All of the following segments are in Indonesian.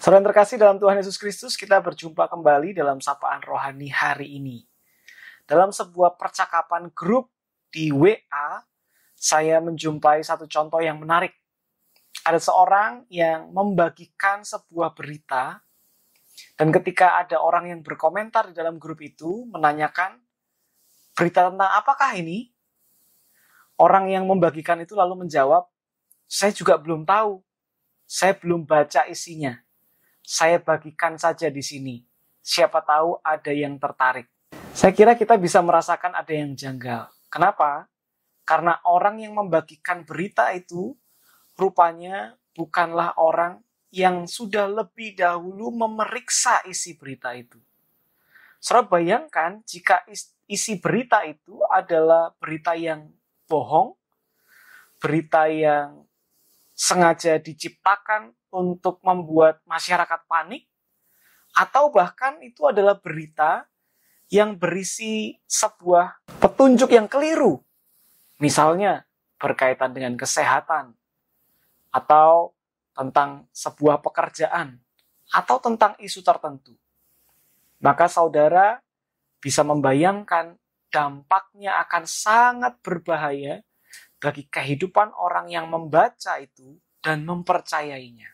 Saudara yang terkasih dalam Tuhan Yesus Kristus, kita berjumpa kembali dalam Sapaan Rohani hari ini. Dalam sebuah percakapan grup di WA, saya menjumpai satu contoh yang menarik. Ada seorang yang membagikan sebuah berita, dan ketika ada orang yang berkomentar di dalam grup itu, menanyakan, berita tentang apakah ini? Orang yang membagikan itu lalu menjawab, saya juga belum tahu, saya belum baca isinya. Saya bagikan saja di sini. Siapa tahu ada yang tertarik. Saya kira kita bisa merasakan ada yang janggal. Kenapa? Karena orang yang membagikan berita itu rupanya bukanlah orang yang sudah lebih dahulu memeriksa isi berita itu. Saudara bayangkan jika isi berita itu adalah berita yang bohong, berita yang sengaja diciptakan untuk membuat masyarakat panik, atau bahkan itu adalah berita yang berisi sebuah petunjuk yang keliru. Misalnya berkaitan dengan kesehatan, atau tentang sebuah pekerjaan, atau tentang isu tertentu. Maka saudara bisa membayangkan dampaknya akan sangat berbahaya bagi kehidupan orang yang membaca itu dan mempercayainya.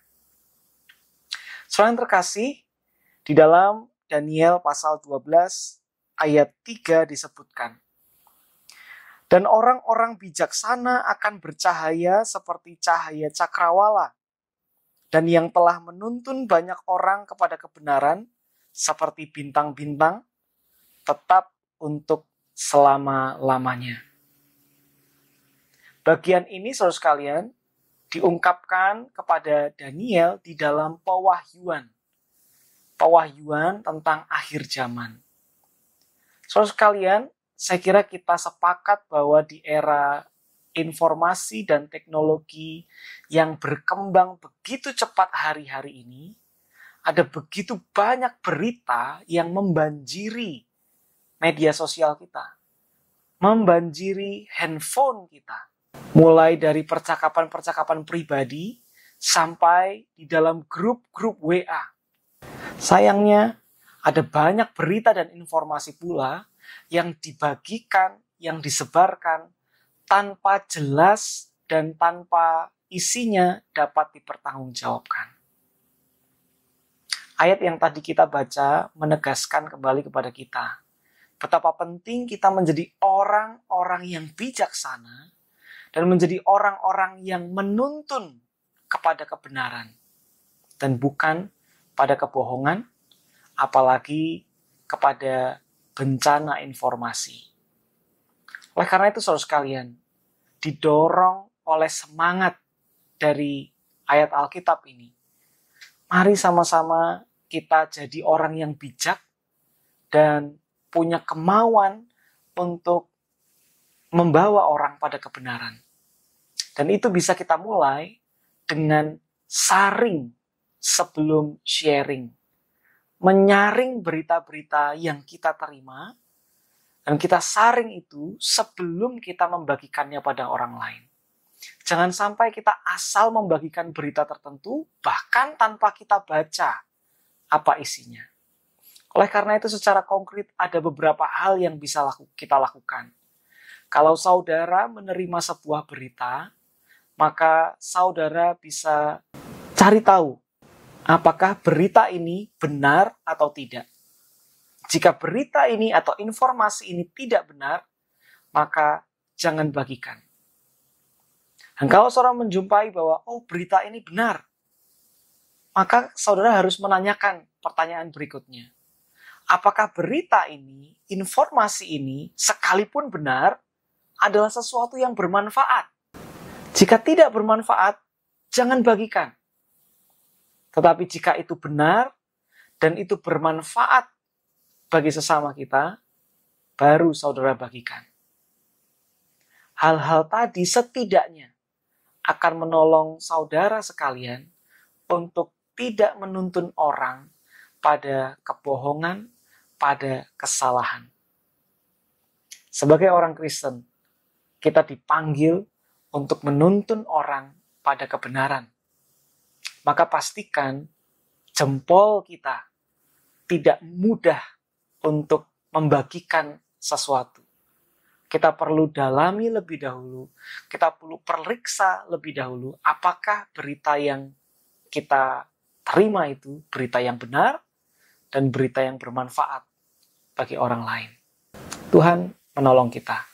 Saudara yang terkasih, di dalam Daniel pasal 12 ayat 3 disebutkan, dan orang-orang bijaksana akan bercahaya seperti cahaya cakrawala, dan yang telah menuntun banyak orang kepada kebenaran seperti bintang-bintang, tetap untuk selama-lamanya. Bagian ini, saudara sekalian, diungkapkan kepada Daniel di dalam pewahyuan. Pewahyuan tentang akhir zaman. Saudara sekalian, saya kira kita sepakat bahwa di era informasi dan teknologi yang berkembang begitu cepat hari-hari ini, ada begitu banyak berita yang membanjiri media sosial kita, membanjiri handphone kita. Mulai dari percakapan-percakapan pribadi sampai di dalam grup-grup WA. Sayangnya ada banyak berita dan informasi pula yang dibagikan, yang disebarkan tanpa jelas dan tanpa isinya dapat dipertanggungjawabkan. Ayat yang tadi kita baca menegaskan kembali kepada kita betapa penting kita menjadi orang-orang yang bijaksana dan menjadi orang-orang yang menuntun kepada kebenaran. Dan bukan pada kebohongan, apalagi kepada bencana informasi. Oleh karena itu, saudara sekalian, didorong oleh semangat dari ayat Alkitab ini, mari sama-sama kita jadi orang yang bijak dan punya kemauan untuk membawa orang pada kebenaran. Dan itu bisa kita mulai dengan saring sebelum sharing. Menyaring berita-berita yang kita terima, dan kita saring itu sebelum kita membagikannya pada orang lain. Jangan sampai kita asal membagikan berita tertentu, bahkan tanpa kita baca apa isinya. Oleh karena itu secara konkret ada beberapa hal yang bisa kita lakukan. Kalau saudara menerima sebuah berita, maka saudara bisa cari tahu apakah berita ini benar atau tidak. Jika berita ini atau informasi ini tidak benar, maka jangan bagikan. Dan kalau saudara menjumpai bahwa berita ini benar, maka saudara harus menanyakan pertanyaan berikutnya. Apakah berita ini, informasi ini, sekalipun benar, adalah sesuatu yang bermanfaat? Jika tidak bermanfaat, jangan bagikan. Tetapi jika itu benar dan itu bermanfaat bagi sesama kita, baru saudara bagikan. Hal-hal tadi setidaknya akan menolong saudara sekalian untuk tidak menuntun orang pada kebohongan, pada kesalahan. Sebagai orang Kristen, kita dipanggil untuk menuntun orang pada kebenaran. Maka pastikan jempol kita tidak mudah untuk membagikan sesuatu. Kita perlu dalami lebih dahulu, kita perlu periksa lebih dahulu apakah berita yang kita terima itu berita yang benar dan berita yang bermanfaat bagi orang lain. Tuhan menolong kita.